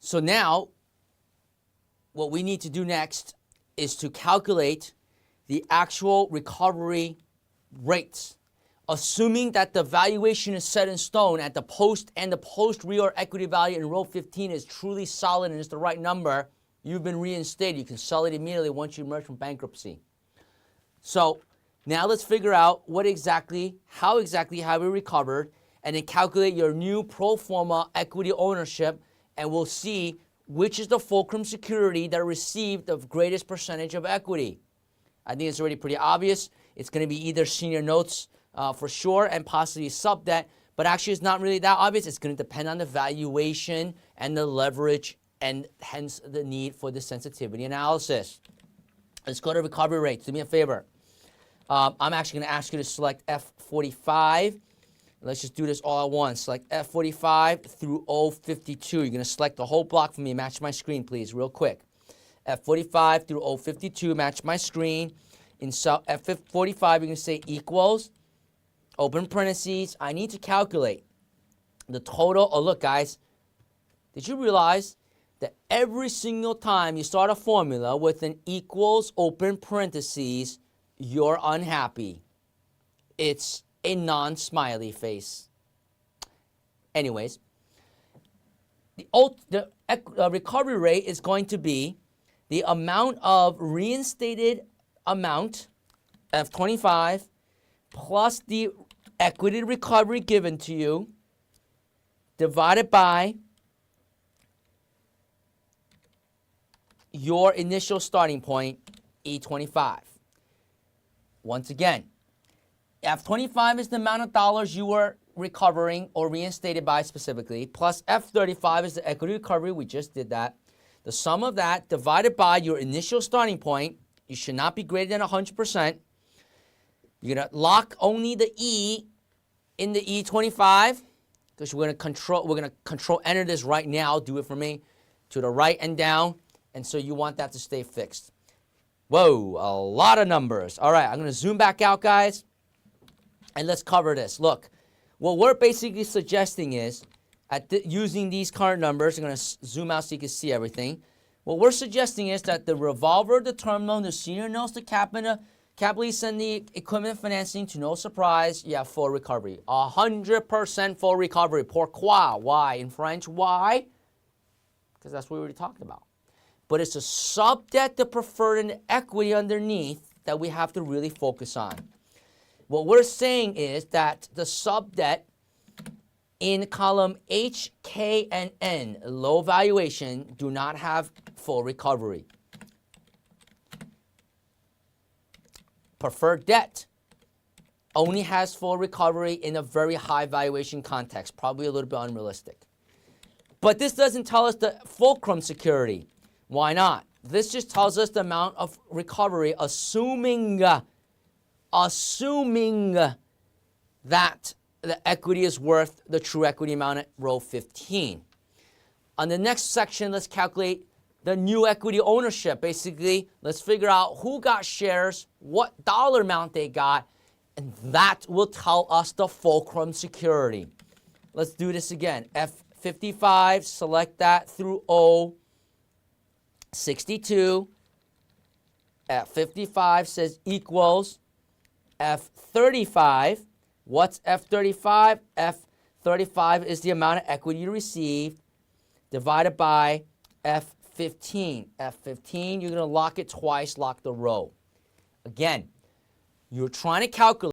So now, what we need to do next is to calculate the actual recovery rates, assuming that the valuation is set in stone at the post and the post-reorg equity value in row 15 is truly solid and is the right number. You've been reinstated. You can sell it immediately once you emerge from bankruptcy. So now let's figure out how exactly have we recovered, and then calculate your new pro forma equity ownership, and we'll see which is the fulcrum security that received the greatest percentage of equity. I think it's already pretty obvious. It's going to be either senior notes for sure and possibly sub-debt, but actually it's not really that obvious. It's going to depend on the valuation and the leverage, and hence the need for the sensitivity analysis. Let's go to recovery rates. Do me a favor. I'm actually going to ask you to select F45. Let's just do this all at once. Select F45 through O52. You're going to select the whole block for me. Match my screen, please, real quick. F45 through O52, match my screen. In F45, you're going to say equals, open parentheses. I need to calculate the total. Oh, look, guys. Did you realize that every single time you start a formula with an equals, open parentheses, you're unhappy? It's a non-smiley face. Anyways, the recovery rate is going to be the amount of reinstated amount, F25, plus the equity recovery given to you, divided by your initial starting point, E25. Once again, F25 is the amount of dollars you were recovering or reinstated by specifically, plus F35 is the equity recovery. We just did that. The sum of that divided by your initial starting point. You should not be greater than 100%. You're going to lock only the E in the E25, because we're going to control enter this right now. Do it for me. To the right and down. And so you want that to stay fixed. Whoa, a lot of numbers. All right, I'm going to zoom back out, guys, and let's cover this. Look, what we're basically suggesting is, using these current numbers, I'm going to zoom out so you can see everything. What we're suggesting is that the revolver, the term loan, the senior notes, the cap lease, and the equipment financing, to no surprise, you have full recovery. 100% full recovery. Pourquoi? Why? In French, why? Because that's what we already talked about. But it's the sub-debt, the preferred, and the equity underneath that we have to really focus on. What we're saying is that the sub-debt in column H, K, and N, low valuation, do not have full recovery. Preferred debt only has full recovery in a very high valuation context, probably a little bit unrealistic. But this doesn't tell us the fulcrum security. Why not? This just tells us the amount of recovery, assuming that the equity is worth the true equity amount at row 15. On the next section, let's calculate the new equity ownership. Basically, let's figure out who got shares, what dollar amount they got, and that will tell us the fulcrum security. Let's do this again. F55, select that through O62. F55 says equals F35. What's F35? F35 is the amount of equity you received divided by F15. F15, you're going to lock it twice, lock the row. Again, you're trying to calculate